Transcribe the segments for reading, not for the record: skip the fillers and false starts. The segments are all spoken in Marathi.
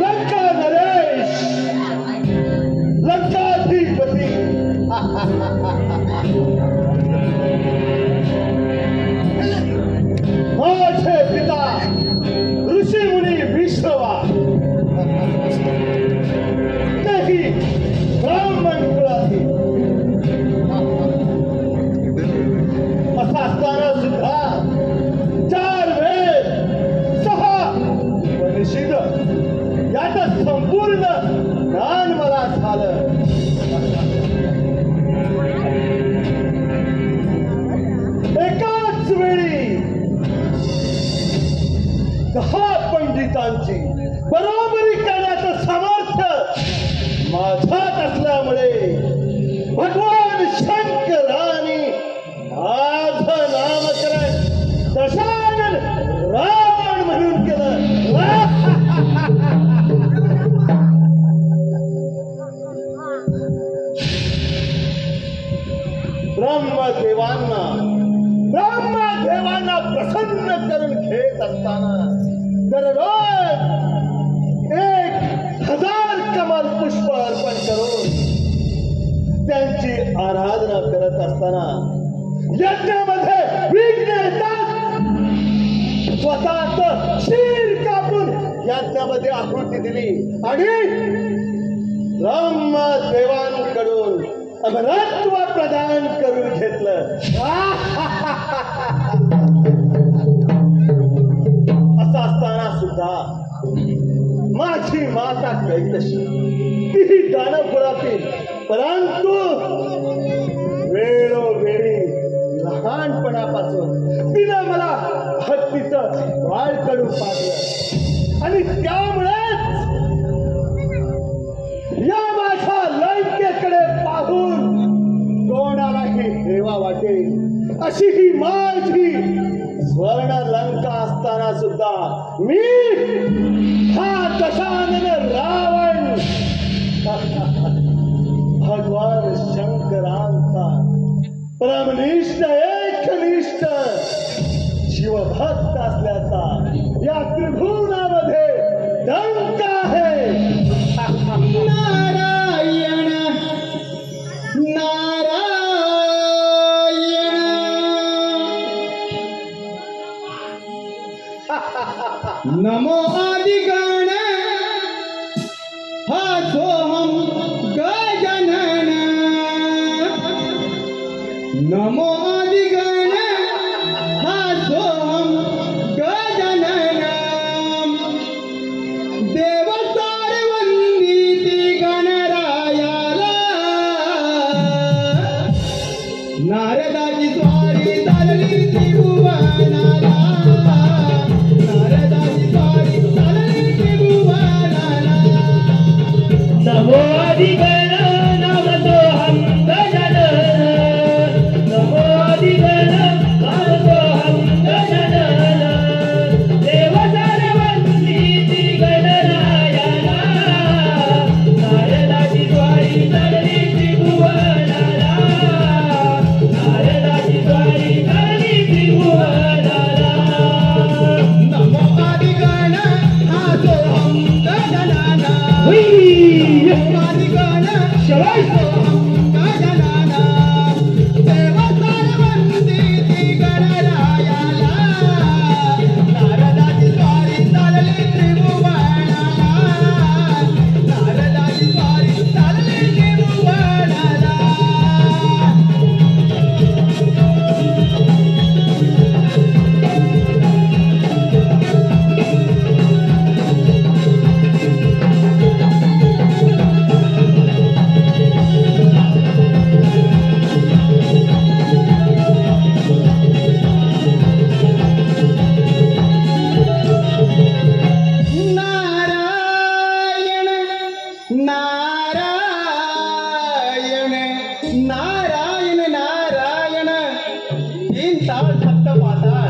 लंका नरेश लंकाधिपती माझे पिता ऋषी मुनी विश्रवा तेही ब्राह्मण कुळातील असा असताना सुद्धा 4 वेद 6 उपनिषद याचं संपूर्ण ज्ञान मला झालं. एकाच वेळी 10 पंडितांची बरोबरी करण्याचं सामर्थ्य माझ्यात असल्यामुळे भगवान शंकराने माझं नामकरण दशानन रावण म्हणून केलं. ब्रह्मदेवांना प्रसन्न करून घेत असताना दररोज 1000 कमल पुष्प अर्पण करून त्यांची आराधना करत असताना यज्ञामध्ये विघ्न येतात. स्वतःच शीर कापून यज्ञामध्ये आहुती दिली आणि ब्रह्मदेवांकडून अमरत्व प्रदान करून घेतलं. असं असताना सुद्धा माझी माता कैकशी तीही दानवकुळातील, परंतु वेळोवेळी लहानपणापासून तिनं मला भक्तीचं वाळकडू पाडलं आणि त्यामुळेच या माझ्या लंकेकडे पाहून कोणालाही हेवा वाटेल अशी ही माझी स्वर्ण लंका असताना सुद्धा मी हा दशानन रावण भगवान शंकरांचा परमनिष्ठ एकनिष्ठ शिवभक्त असल्याचा या त्रिभुवनामध्ये डंका आहे. नारायण नारायण नमो आदिगण हा सोहम गजानन नमो आदिगण हा सोहम गजानन देव नारदाची स्वारी चालली त्रिभुवनाला नारदाची स्वारी चालली त्रिभुवनाला नमो आदिगण नामसोहं गजानन नमो आदिगण नामसोहं गजानन देव सर्ववन्दिती गणरायाला नारदाची स्वारी चालली त्रिभुवनाला नमो आदिगण हा सोहम गजानन आदिगण सोहम गजानन देव सर्ववन्दिती गणरायाला नारदाची स्वारी चालली त्रिभुवनाला नारदाची स्वारी चालली त्रिभुवनाला नारायण नारायण नारायण 3 ताल सप्त पाताळ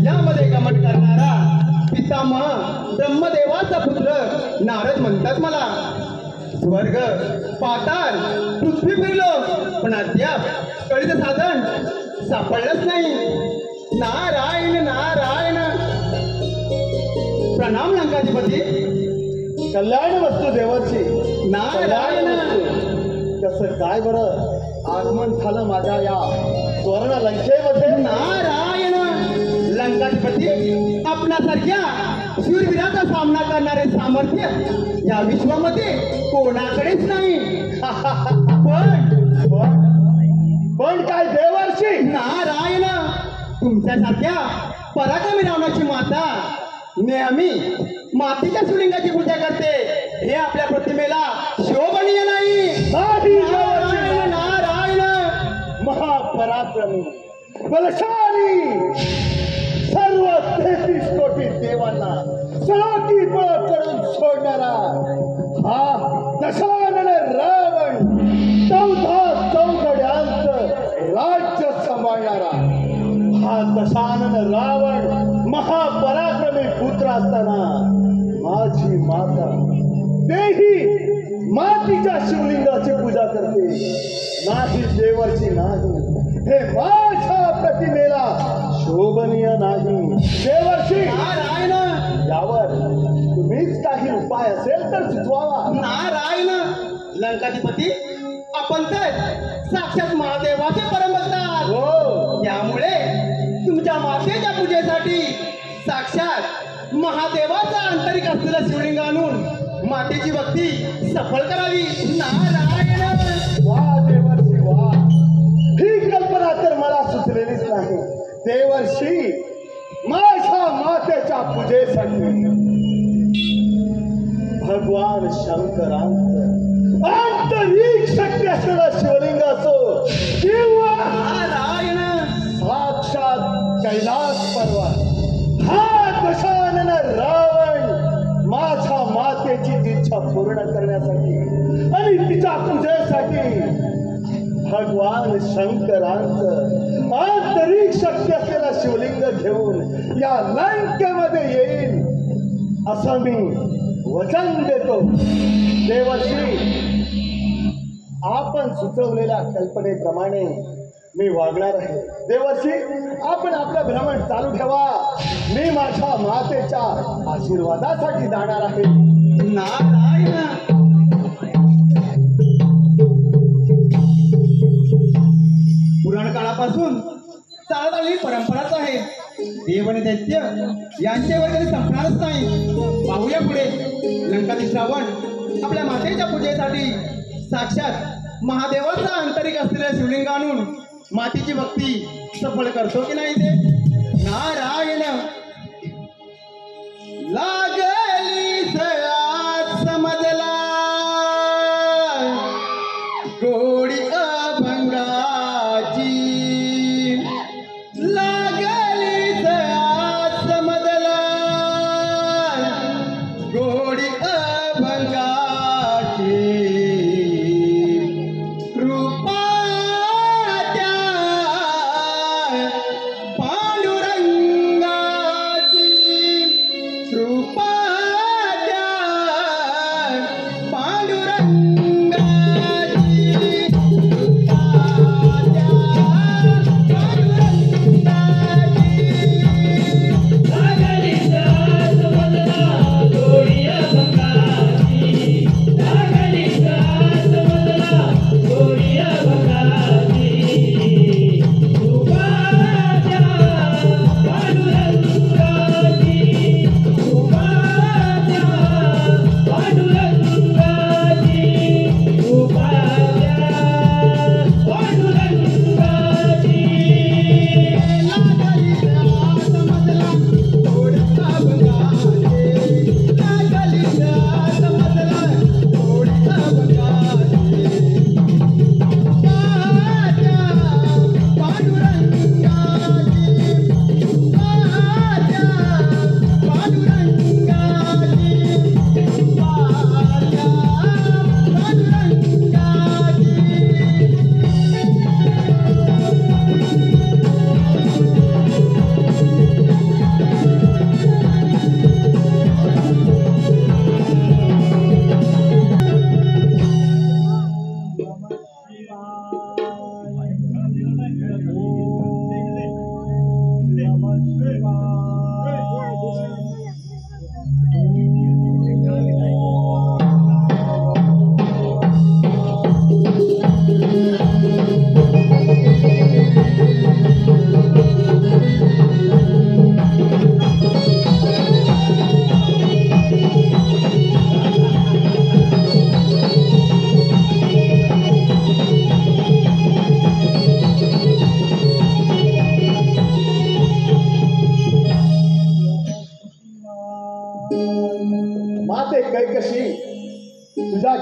यामध्ये गमन करणारा पितामह ब्रह्मदेवाचा पुत्र नारद म्हणतात मला स्वर्ग पाताळ पृथ्वी फिरलो पण अद्याप कळीचं साधन सापडलंच नाही. नारायण नारायण. प्रणाम लंकाधिपती. कल्याण वस्तू देवाची. नारायण. कसं काय बरं आगमन झालं माझ्या या सुवर्ण लंकेमध्ये? नारायण. लंकाधिपती, आपणासारख्या शूरवीराचा सामना करणारे सामर्थ्य या विश्वामध्ये कोणाकडेच नाही. पण काय देवर्षी? नारायण, तुमच्यासारख्या पराक्रमी रावणाची माता नेहमी मातीच्या शिवलिंगाची पूजा करते हे आपल्या प्रतिमेला शोभनीय नाही. नारायण नारायण. महापराक्रमी बलशाली सर्व 33 कोटी देवांना सळाकी पळ करून सोडणारा हा दशानन रावण 14 चौघड्यांचं राज्य सांभाळणारा हा दशानन रावण महापराक्रमी पुत्र असताना माझी माता तेही मातीच्या शिवलिंगाची पूजा करते. नाही देवाची नाही. हे माझ्या प्रतिमेला शोभनीय नाही. देवर्षी नारायण. यावर तुम्हीच काही उपाय असेल तर सुचवावा. नारायण. लंकाधिपती, आपण तर साक्षात महादेवाचे परमभक्त आहात. हो, त्यामुळे तुमच्या मातेच्या पूजेसाठी साक्षात महादेवाचा आंतरिक असलेला शिवलिंग आणून मातेची भक्ती सफळ करावी. नारायण. वा देवर्षी वा. ही कल्पना तर मला सुचलेलीच नाही. देवर्षी, माझ्या मातेच्या पूजेसाठी भगवान शंकरांचं आंतरिक शक्ती असलेला शिवलिंग असो किंवा नारायण. साक्षात कैलास पर्वत हा दशानन रावण माझ्या मातेची इच्छा पूर्ण करण्यासाठी आणि तिच्या पूजेसाठी भगवान शंकरांचं आंतरिक शक्ती असलेला शिवलिंग घेऊन या लंकेमध्ये येईल असं मी वचन देतो. देवर्षी, आपण सुचवलेल्या कल्पनेप्रमाणे मी वागणार आहे. देवर्षी, आपण आपलं भ्रमण चालू ठेवा. मी माझ्या मातेच्या आशीर्वादासाठी जाणार आहे. नारायण. पुराण काळापासून चालत आलेली परंपराच आहे. देव आणि दैत्य यांच्यावर कधी संपणारच नाही. पाहूया पुढे लंकाधीश रावण आपल्या मातेच्या पूजेसाठी साक्षात महादेवाचा आंतरिक असलेल्या शिवलिंग आणून मातीची भक्ती सफळ करतो की नाही ते. नारायण. लागली सळात समजला गोडी अभंगाची. लागली सळात समजला गोडी अभंगाची. कृपा त्या पांडुरंगाची. कृपा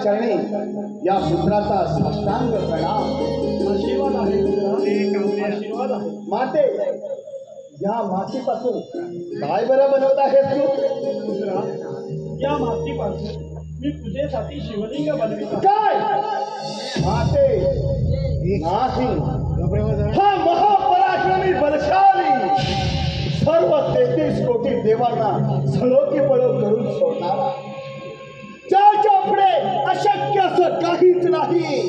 चरणी या पुत्राचा साष्टांग प्रणाम. आशीर्वाद आहे पुत्रा, आशीर्वाद आहे. माते, या मातीपासून काय बरं बनवत आहेस तू? पुत्रा, या मातीपासून मी पूजेसाठी शिवलिंग बनवित आहे. काय माते? नाही, हा महापराक्रमी बलशाली सर्व 33 कोटी देवांना सळोकी पळो करून सोडणारा, ज्याच्या पुढे अशक्य असं काहीच नाही,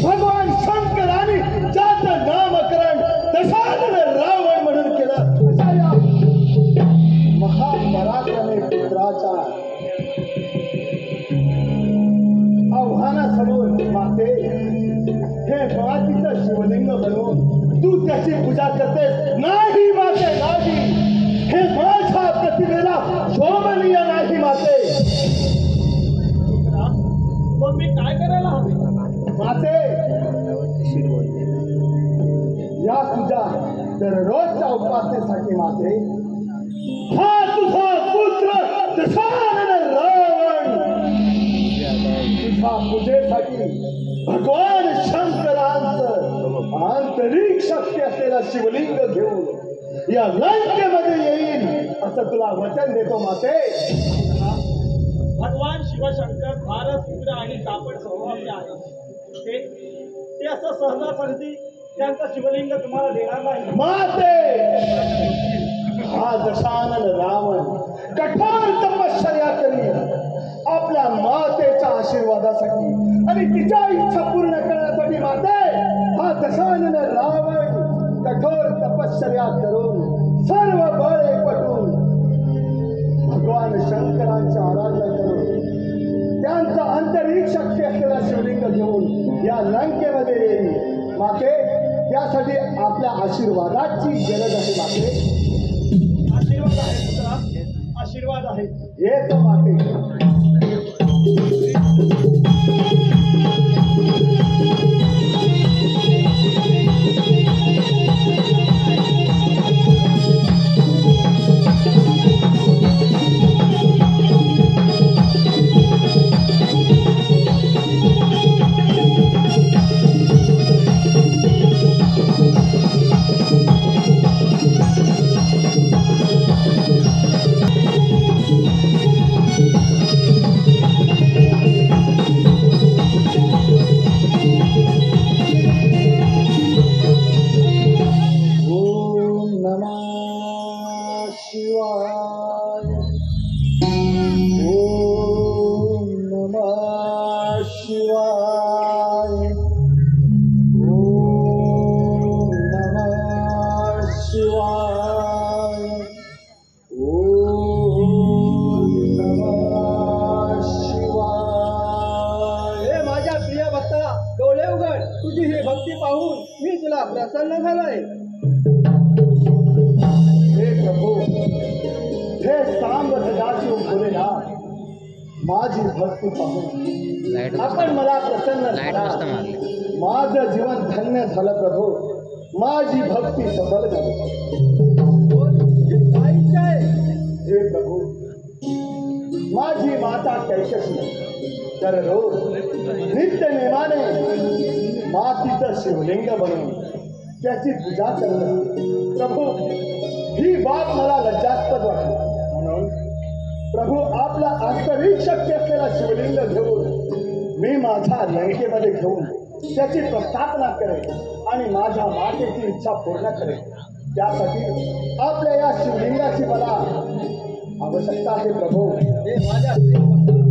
भगवान शंकराने ज्याचं नामकरण दशानन रावण म्हणून केलं, अशा या महापराक्रमी पुत्राच्या आव्हानासमोर माते, हे मातीचं शिवलिंग बनवून तू त्याची पूजा करतेस? नाही माते, नाही, हे माझ्या प्रतिमेला शोभनीय नाही माते. पुत्रा, मग मी काय करायला हवे? माते, या तुझ्या दररोजच्या उपासनेसाठी माते, हा तुझा पुत्र दशानन रावण तुझ्या पूजेसाठी भगवान शंकरांचं आंतरिक शक्ती असलेला शिवलिंग घेऊन या लंकेमध्ये येईल असं तुला वचन देतो माते. भगवान शिवशंकर फारच उग्र आणि तापट स्वभावाचे आहे. ते असं सहजासहजी त्यांचं शिवलिंग तुम्हाला देणार नाही. माते, हा दशानन रावण कठोर तपश्चर्या करी आपल्या मातेच्या आशीर्वादासाठी आणि तिच्या इच्छा पूर्ण करण्यासाठी. माते, हा दशानन रावण कठोर तपश्चर्या करून सर्व बळ एकवटून भगवान शंकरांची आराधना करून त्यांचा आंतरिक शक्ती असलेला शिवलिंग घेऊन या लंकेमध्ये येईल. माते, त्यासाठी आपल्या आशीर्वादाची गरज आहे. माते, आशीर्वाद आहे पुत्रा, आशीर्वाद आहे. येतो माते. प्रसन्न झालाय. हे प्रभू, हे सांब सदाशिव बोलेला, माझी भक्ती पाहून आपण मला प्रसन्न झाला. माझं जीवन धन्य झालं प्रभू, माझी भक्ती सबल झाली. हे प्रभू, माझी माता कैकसी दररोज नित्य नेमाने मातीचं शिवलिंग बनवून त्याची पूजा करत असते. प्रभू, ही बाब मला लज्जास्पद वाटली, म्हणून प्रभू आपला आंतरिक शक्ती असलेला शिवलिंग घेऊन मी माझ्या लंकेमध्ये घेऊन त्याची प्रस्थापना करेन आणि माझ्या मातेची इच्छा पूर्ण करेन. त्यासाठी आपल्या या शिवलिंगाची मला आवश्यकता आहे. प्रभू, हे माझ्या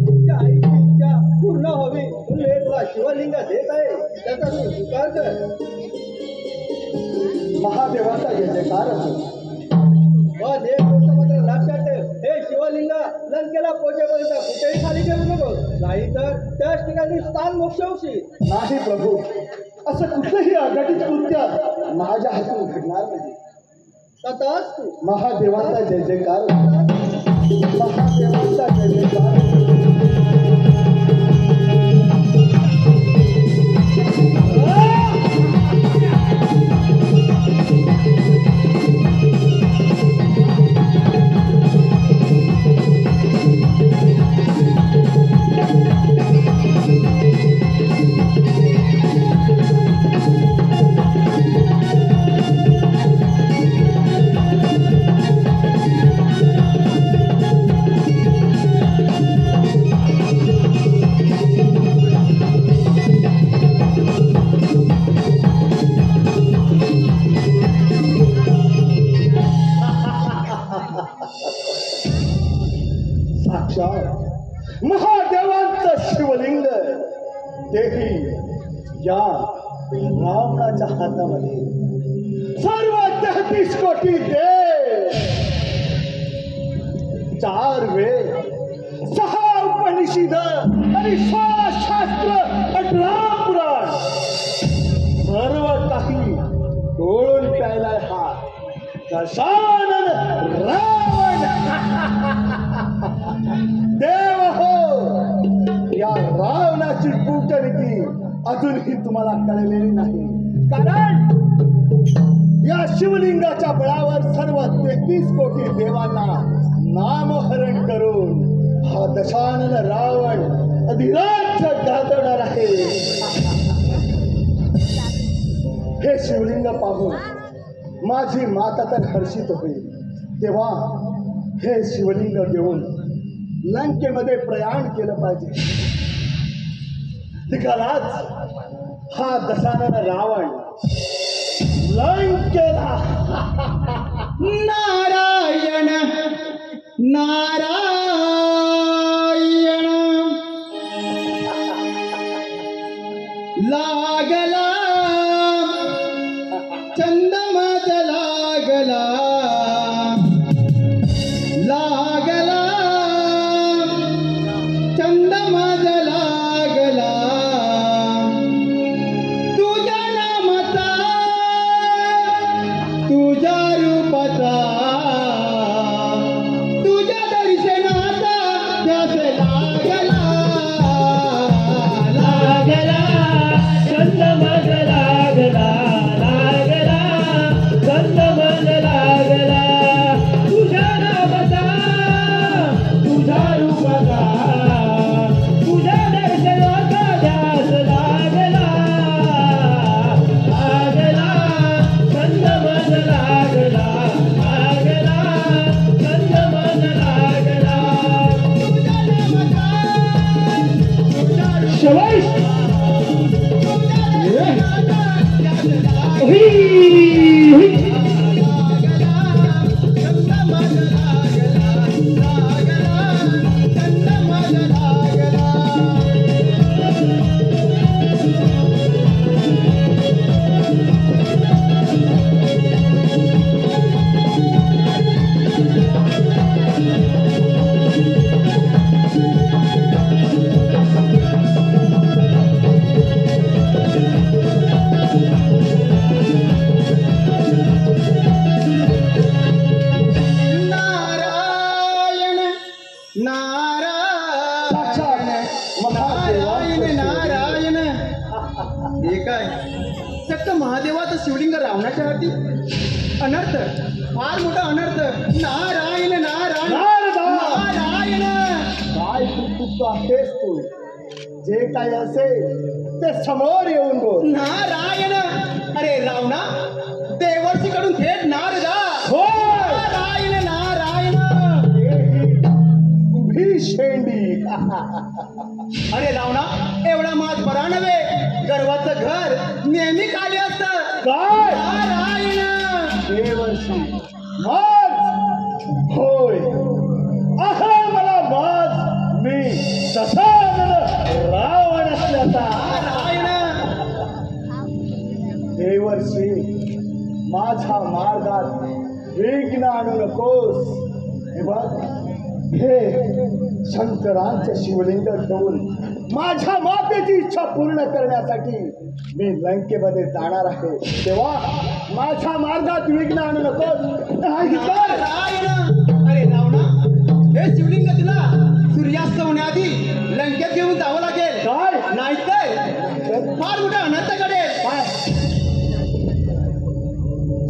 तुझ्या आईची इच्छा पूर्ण व्हावी म्हणून हे तुला शिवलिंग देत आहे, त्याचा तू स्वीकार कर. महादेवाचा जय जयकार असो. पण एक गोष्ट मात्र लक्षात ठेव, हे शिवलिंग लंकेला पोहोचेपर्यंत कुठेही खाली ठेवू नको, नाहीतर त्याच ठिकाणी स्थान मोक्ष होशील. नाही प्रभू, असं कुठलंही अघटित कृत्य माझ्या हातून घडणार नाही. तथाच तू. महादेवाचा जय जयकार, महादेवाचा जय जयकार. तेही या रावणाच्या हातामध्ये. सर्व 33 कोटी देव, 4 वेद, 6 उपनिषद आणि 6 शास्त्र, 18 पुराण, सर्व काही डोळून प्यायलाय हा दशानन रावण. देव हो, या रावणाची कूटनीती अजूनही तुम्हाला कळलेली नाही. कारण या शिवलिंगाच्या बळावर सर्व 33 कोटी देवांना नामहरण करून हा दशानन रावण अधिराज्य गाजवणार आहे. हे शिवलिंग पाहून माझी माता तर हर्षित होईल. तेव्हा हे शिवलिंग घेऊन लंकेमध्ये प्रयाण केलं पाहिजे. निघालाच हा दशानन रावण लंकेला. नारायण नारायण लागला चंदमात लागला लागला चंदमात लागला तुझ्या नामाचा तुझ्या रूपाचा तुझ्या दर्शनाचा ध्यास लागला लागला चंदमग लागला लागला चंदमग लागला तुझ्या नामाचा तुझ्या रूपाचा तुझ्या दर्शनाचा ध्यास लागला लागला चंदमग लागला लागला चंदमग लागला शबाश नारायण नारायण नारायण हे काय फक्त महादेवाचं शिवलिंग रावणाच्या हाती. अनर्थ, फार मोठा अनर्थ. नारायण नारायण नारायण. काय तू आहेस तू? जे काय असेल ते समोर येऊन बोल. नारायण. अरे रावणा, देवर्षीकडून थेट नारदा. नारायण नारायण. उभी शेंडी. अरे रावणा, एवढा माझ बरा नव्हे. गर्वाचं घर नेहमी खाली असतं. काय नारायण. देवर्षी माज होय. आहा मला माज. मी दशानन रावण असल्याचा. नारायण. देवर्षी माझ्या मार्गात विघ्न आणू नकोस. हे बघ, हे शंकरांचे शिवलिंग घेऊन माझ्या मातेची इच्छा पूर्ण करण्यासाठी मी लंकेमध्ये जाणार आहे. तेव्हा माझ्या मार्गात विघ्न आणू नकोस. नारायण. अरे रावणा, हे शिवलिंग तुला सूर्यास्त होण्याआधी लंकेत घेऊन जावं लागेल. काय नाहीतर फार मोठा अनर्थ घडेल. काय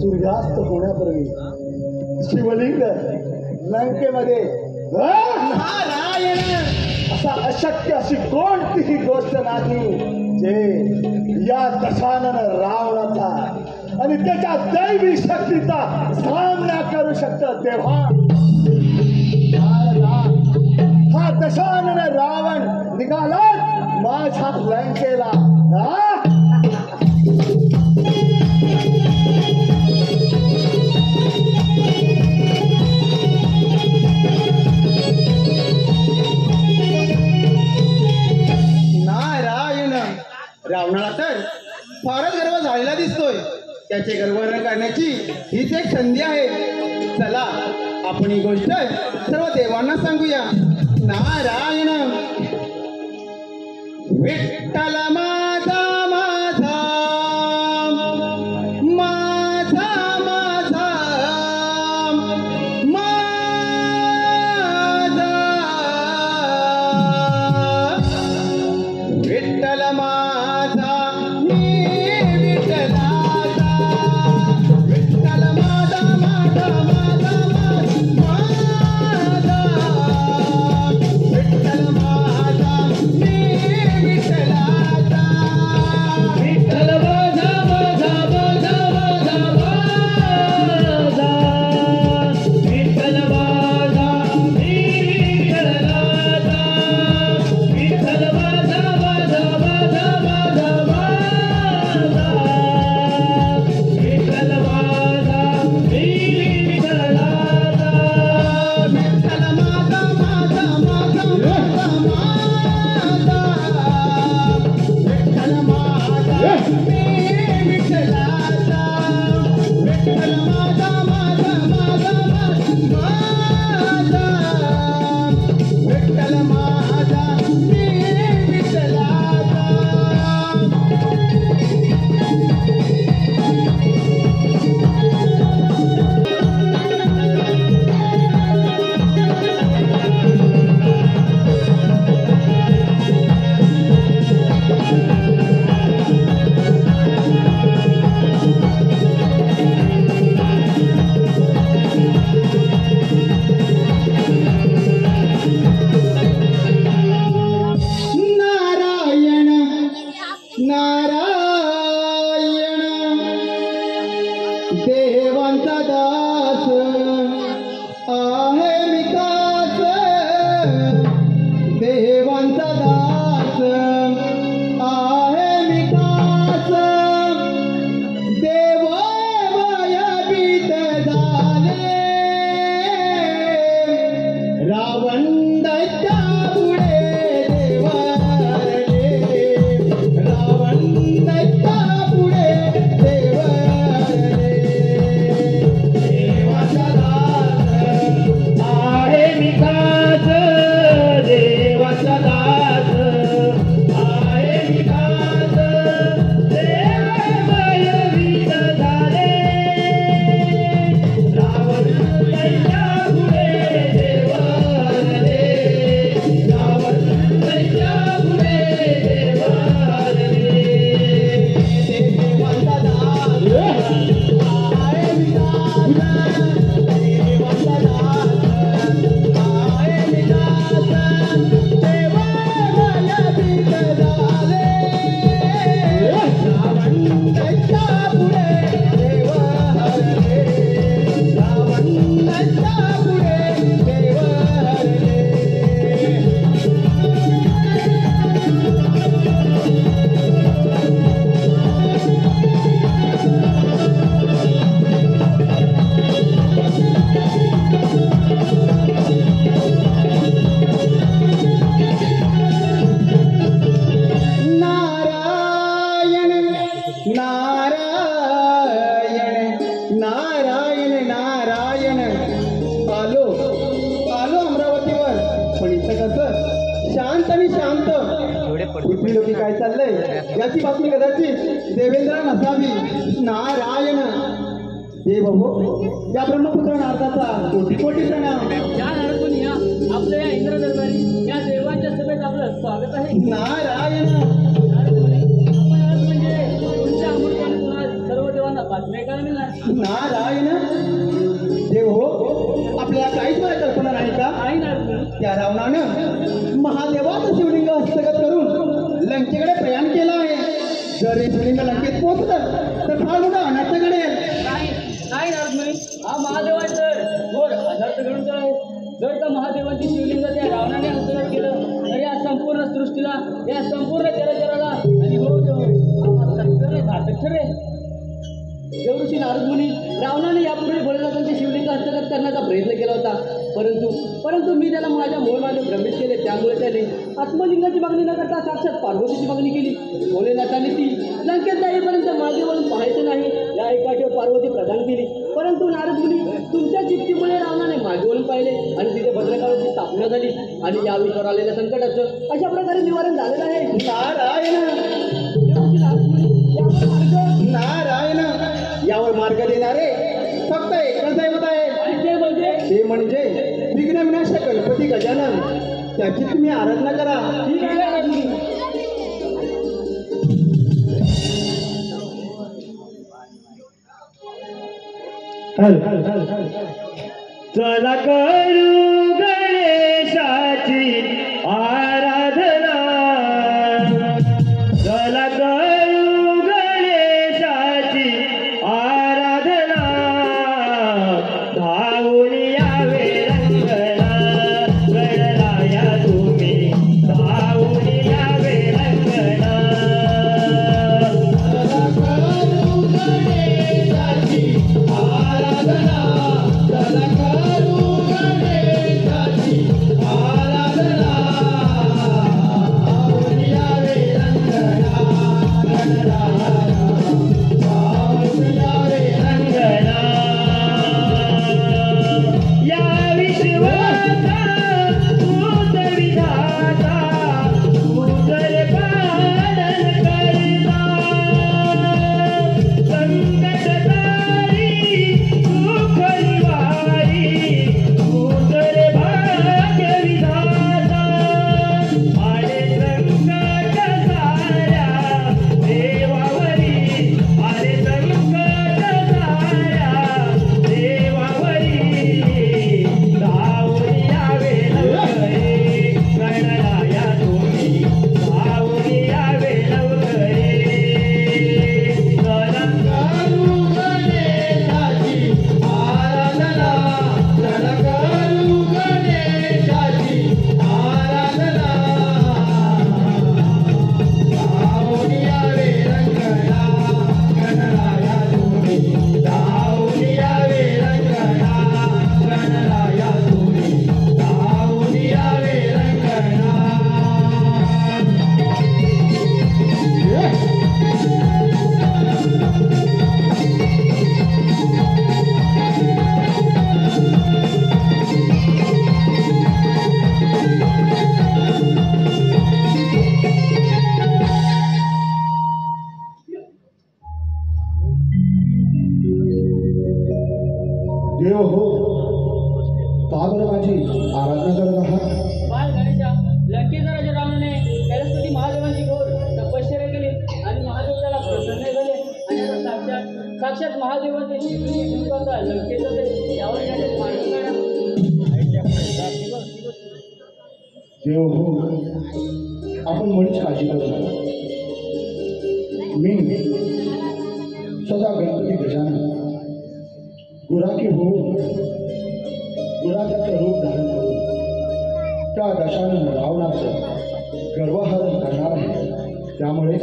सूर्यास्त होण्यापूर्वी शिवलिंग लंकेमध्ये नारायण. असा अशक्य अशी कोणतीही गोष्ट नाही जे या दशानन रावणाचा आणि त्याच्या दैवी शक्तीचा सामना करू शकतं. तेव्हा हा दशानन रावण निघालाच माझ्या लंकेला. नारायण. रावणाला तर फारच गर्व झालेला दिसतोय. त्याचे गर्वहरण करण्याची हीच एक संधी आहे. चला आपण ही गोष्ट सर्व देवांना सांगूया. नारायण विठ्ठल माझा माझा माझा माझा माझा विठ्ठल माझा मी विठ्ठलाचा विठ्ठल माझा माझा माझा माझा विठ्ठल माझा मी विठ्ठलाचा विठ्ठल माझा माझा माझा माझा माझा विठ्ठल माझा मी विठ्ठलाचा विठ्ठल माझा माझा माझा माझा माझा विठ्ठल माझा मी विठ्ठलाचा विठ्ठल माझा माझा माझा माझा माझा विठ्ठल माझा मी विठ्ठलाचा विठ्ठल माझा माझा माझा माझा विठ्ठल माझा मी विठ्ठलाचा. नारायण नारायण देवांचा दास आहे विकास देवांचा दास आहे विकास देव भयभीत झाले रावण दैत्या पुढे देवारले रावण दैत्या पुढे देवारले देवाचा दास आहे विकास देवाचा दास आहे विकास देव भयभीत झाले रावण दैत्या पुढे देवारले रावण दैत्या पुढे देवारले देवाचा दास आहे विकास देवाचा दास आहे विकास देव भयभीत झाले रावण दैत्या पुढे देव हरले रावण दैत्या पुढे देव हरले. नारायण नारायण नारायण नारायण आलो आलो अमरावतीवर. पण इथं कसं शांत आणि शांत पृथ्वी लोकी काय चाललंय याची बातमी कदाचित देवेंद्र नसावी. नारायण देव हो या ब्रह्मपुत्र नारदाचा कोटी कोटी प्रणाम. या नारदमुनी या आपल्या या इंद्र दरबारी या देवांच्या सभेत आपलं स्वागत आहे. नारायण नारदमुनी, आपण आज म्हणजे तुमच्या अमृताने तुम्हाला सर्व देवांना बातम्या ऐकायला मिळणार. नारायण देव हो आपल्याला काहीच मला कल्पना नाही का? नाही नारदमुनी, त्या रावणानं महादेवाचं शिवलिंग हस्तगत करून लंकेकडे प्रयाण केलं आहे. जर हे शिवलिंग लंकेत पोहोचलं तर फार मोठा अनर्थ घडेल. नाही नाही नारदमुनी, हा महादेवाचं घोर अनर्थ घडून आहे. जर त्या महादेवाची शिवलिंग त्या रावणाने हस्तगत केलं तर या संपूर्ण सृष्टीला या संपूर्ण चराचराला आणि हो देव हा सत्य घातक ठरेल. देवऋषी नारदमुनी, रावणाने यापूर्वी भोलेनाथांचे शिवलिंग हस्तगत करण्याचा प्रयत्न केला होता, परंतु मी त्याला माझ्या मोहमाने भ्रमित केले. त्यामुळे त्याने आत्मलिंगाची मागणी न करता साक्षात पार्वतीची मागणी केली. भोलेनाथाने लंकेत जाईपर्यंत मागे वळून पाहायचं नाही या एकाची पार्वती प्रदान केली. परंतु नारद मुनी तुमच्या जिद्दीमुळे रावणाने मागे वळून पाहिले आणि तिथे भद्रकाळाची स्थापना झाली आणि या विश्वावर आलेल्या संकटाचं अशा प्रकारे निवारण झालेलं आहे. नारायण नारायण यावर मार्ग देणारे फक्त एकच दैवत आहे. ते म्हणजे विघ्नविनाशक गणपती गजानन. त्याची तुम्ही आराधना करा. ठीक आहे नारद मुनी. चला करू गणेशाची आराधना, चला करू गणेशाची आराधना, धावून यावे रंगना गणराया तुम्ही, धावून यावे रंगना. चला करू गणेशाची आराधना, चला करू गणेशाची आराधना, धावून यावे रंगना गणराया, धावून यावे रंगना. या विश्वाचा तूच विधाता, तूच पालन करता, संकट तारी सुख निवारी, तूच भाग्य विधाता. आले संकट साऱ्या देवावरी, आले संकट साऱ्या देवावरी, धावून यावे लवकरे गणराया तुम्ही, धावून यावे लवकरे. चला करू गणेशाची आराधना, चला करू गणेशाची आराधना, धावून यावे रंगना गणराया तुम्ही, धावून यावे रंगना गणराया तुम्ही, धावून यावे रंगना. देव हो, का बरं माझी आराधना करत आहात? बाल गणेशा, लंकेचा राजा रावणाने कैलासपती महादेवांची घोर तपश्चर्या केली आणि महादेव त्याला प्रसन्न झाले आणि आता साक्षात महादेवाचे शिवलिंग आता लंकेचं ते यावर त्याचे मार्ग काढा. देव हो, आपण मुळीच काळजी करू नका. मी सदा गणपती गजानन गुराकी हो, गुराख्याचं रूप धारण करून त्या दशानन रावणाचं गर्वहरण करणार आहे. त्यामुळे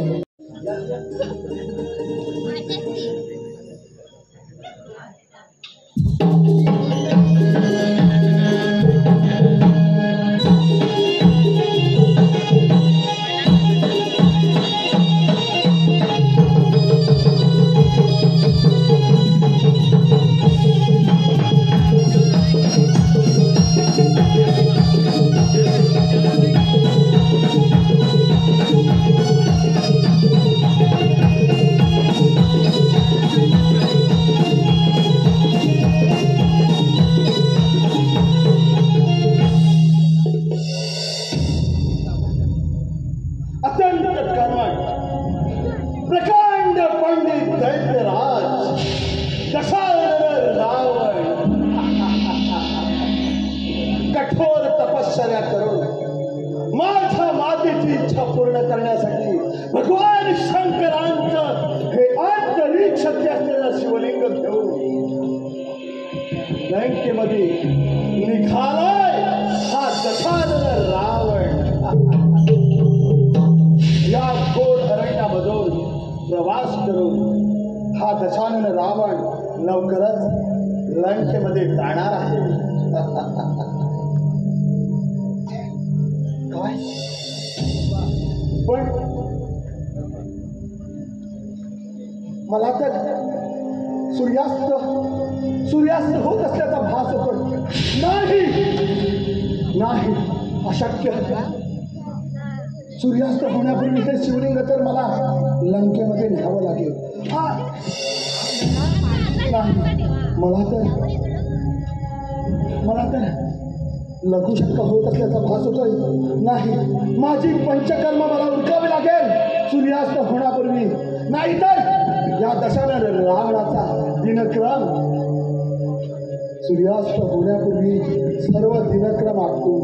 अत्यंत कर्मठ प्रकांड पंडित दैत्यराज दशानन रावण कठोर तपश्चर्या करून माझ्या मातेची इच्छा पूर्ण करण्यासाठी भगवान शंकरांचं हे अंतरिक्ष असलेलं शिवलिंग घेऊन लंकेमध्ये निघालाय हा दशानन रावण. या घोर अरण्यामधून प्रवास करून हा दशानन रावण लवकरच लंकेमध्ये जाणार आहे. काय पण मला तर सूर्यास्त होत असल्याचा भास होतो. नाही, अशक्य. सूर्यास्त होण्यापूर्वी हे शिवलिंग तर मला लंकेमध्ये न्यावं लागेल. नाही, मला तर लघु शक्य होत असल्याचा भास होतोय. नाही, माझी पंचकर्म मला उरकावी लागेल सूर्यास्त होण्यापूर्वी. नाहीतर या दशानन रावणाचा दिनक्रम सूर्यास्त होण्यापूर्वी सर्व दिनक्रम आटून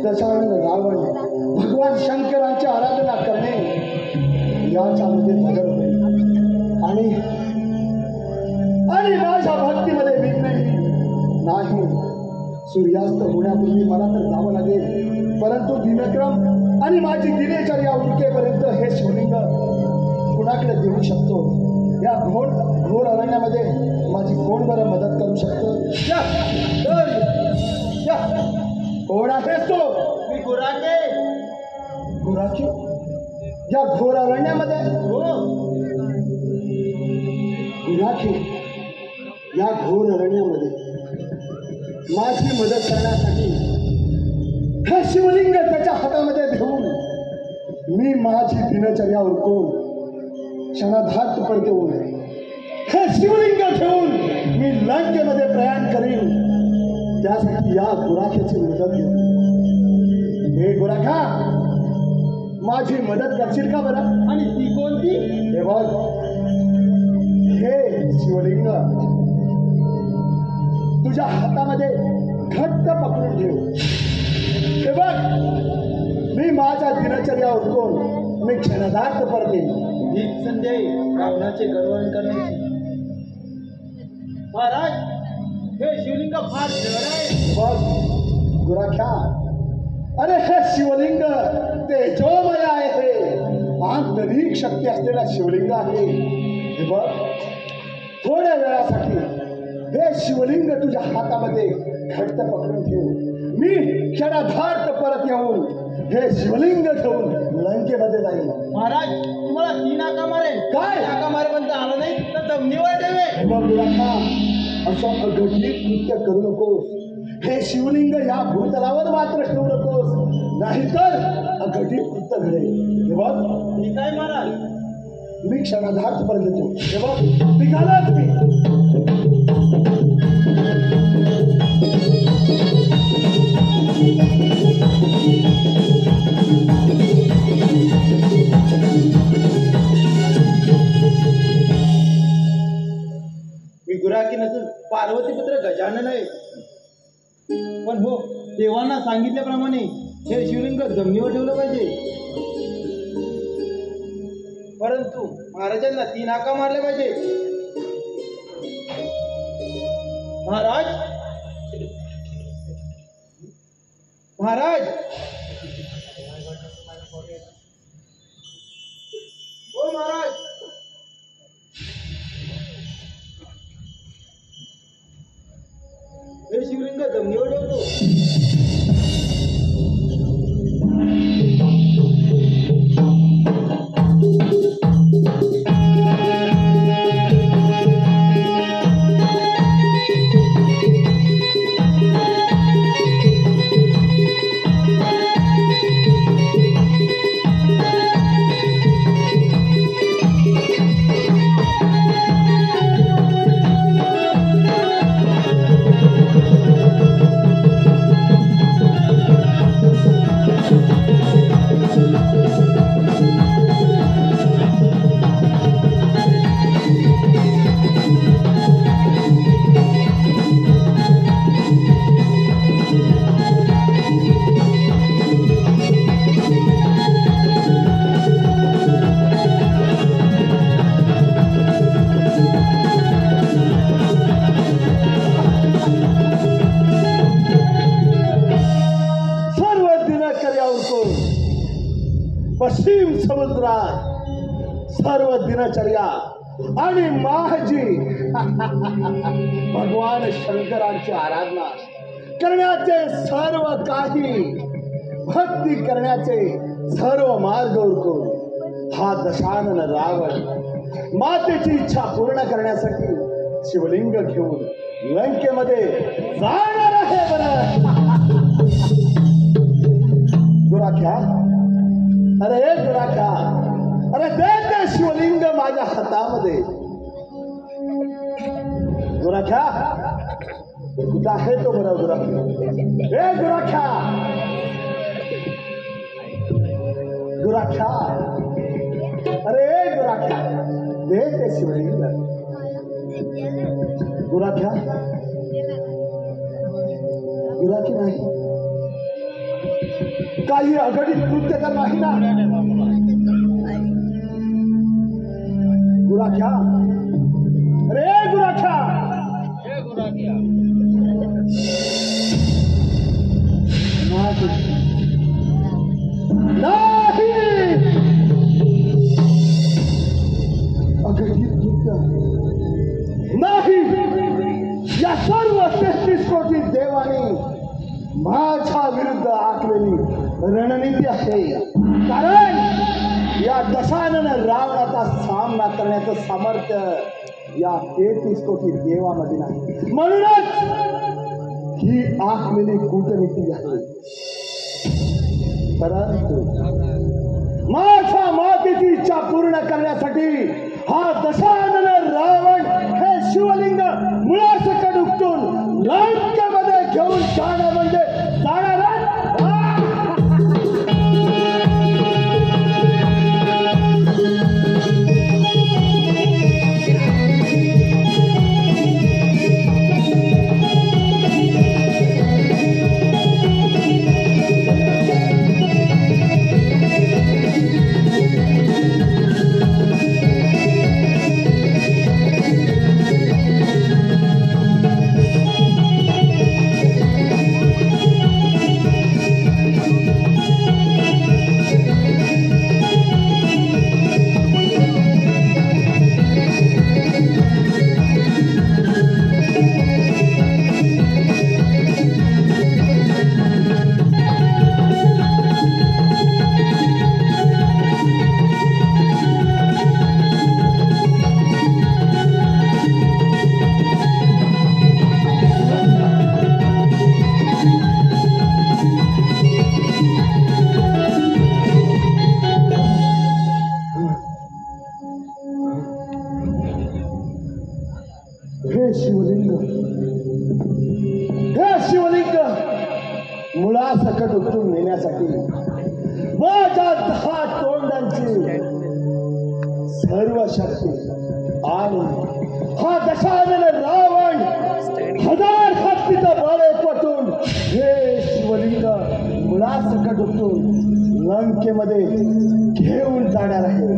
दशानन रावण भगवान शंकरांची आराधना करणे याच्यामध्ये बदल होईल. आणि माझ्या भक्तीमध्ये विघ्न नाही. सूर्यास्त होण्यापूर्वी मला तर जावं लागेल, परंतु दिनक्रम आणि माझी दिनचर्या उरकेपर्यंत हे शिवलिंग कुणाकडे देऊ शकतो? या घोर अरण्यामध्ये माझी कोण बरं मदत करू शकतो? कोण आहेस तो? मी गुराखे. गुराखे? या घोर अरण्यामध्ये? हो. गुराखे, या घोर अरण्यामध्ये माझी मदत करण्यासाठी हे शिवलिंग त्याच्या हातामध्ये घेऊन मी माझी दिनचर्या उरकून क्षणाधात पडतो. हे शिवलिंग घेऊन मी लंकेमध्ये प्रयाण करीन. त्यासाठी या गुराख्याची मदत घेतो. हे गुराखा, माझी मदत करशील का बरं? आणि ती कोणती? हे बघ, हे शिवलिंग तुझ्या हातामध्ये घट्ट पकडून ठेव. हे बघ, मी माझ्या दिनचर्या उरकून मी क्षणधार्थ पडते. ही संधी रावणाचे गरवण करण्याची. महाराज, हे शिवलिंग फार जड आहे. बघ गुराख्या, अरे हे शिवलिंग तेजोमय आहे. आंतरिक शक्ती असलेला शिवलिंग आहे. हे बघ, थोड्या वेळासाठी हे शिवलिंग तुझ्या हातामध्ये घट्ट पकडून ठेव. मी क्षणाधार्थ परत येऊन हे शिवलिंग घेऊन लंकेमध्ये जाईल. महाराज, तुम्हाला 3 हाका मारेल. काय? हाका मारेपर्यंत आलं नाही तर जमिनीवर ठेवे. हे बघ गुराखा, असं अघटित कृत्य करू नकोस. हे शिवलिंग या भूतलावर मात्र ठेवू नकोस, नाहीतर अघटित कृत्य घडेल. हे बघ, ठीक आहे महाराज. मी क्षणाधार्थ पर्यंत येतो. हे बघ, निघालाच मी. मी गुराखी नसून पार्वतीपुत्र गजानन आहे. पण हो, देवांना सांगितल्याप्रमाणे हे शिवलिंग जमिनीवर ठेवलं पाहिजे. परंतु महाराजांना 3 हाका मारल्या पाहिजे. महाराज, महाराज, हो महाराज. हे शिवलिंग जमिनीवर ठेवतो. पश्चिम समुद्रात सर्व दिनचर्या आणि माझी भगवान शंकरांची आराधना करण्याचे सर्व काही भक्ती करण्याचे सर्व मार्ग उरकून हा दशानन रावण मातेची इच्छा पूर्ण करण्यासाठी शिवलिंग घेऊन लंकेमध्ये जाणार आहे बरं. दुराख्या, अरे दुराख्या, अरे दे ते शिवलिंग माझ्या हातामध्ये. दुराख्या कुठं आहे तो बरं दुराख्या? ए दुराख्या, दुराख्या, अरे दुराख्या दे ते शिवलिंग. दुराख्या, दुराखी नाही, काही अघटित कृत्य तर नाही ना? गुराख्या, अरे गुराख्या, नाही, अघटित कृत्य नाही. या सर्व 33 कोटी देवानी माझ्या विरुद्ध आखलेली रणनीती आहे. कारण या दशानन रावणाचा सामना करण्याचं सामर्थ्य या 33 कोटी देवामध्ये नाही. म्हणूनच ही आखलेली कूटनीती आहे. परंतु माझ्या मातेची इच्छा पूर्ण करण्यासाठी हा दशानन रावण हे शिवलिंग मुळासकट उपटून लंकेमध्ये घेऊन जाणं म्हणजे जाणार. मुळासकट उचलून नेण्यासाठी माझ्या 10 तोंडांची सर्व शक्ती आणि हा दशानन रावण 1000 हत्तीचं बळ एकवटून हे शिवलिंग मुळासकट उचलून लंकेमध्ये घेऊन जाणार आहे.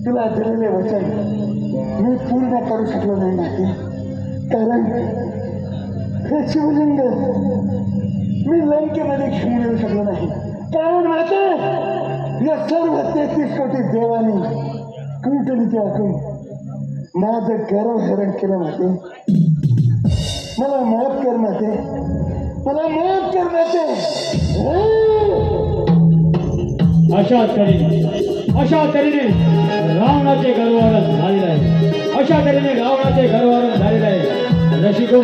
तुला दिलेले वचन मी पूर्ण करू शकलो नाही नाते, कारण हे शिवलिंग मी लंकेमध्ये घेऊन येऊ शकलो नाही, कारण माते या सर्व 33 कोटी देवानी कुंटलीचे आखून माझं गर्व हरण केलं माते. मला माफ कर माते, मला माफ कर माते. अशा तऱ्हेने रावणाचे गर्वहरण झालेलं आहे. अशा तऱ्हेने रावणाचे गर्वहरण झालेलं आहे. रसिको,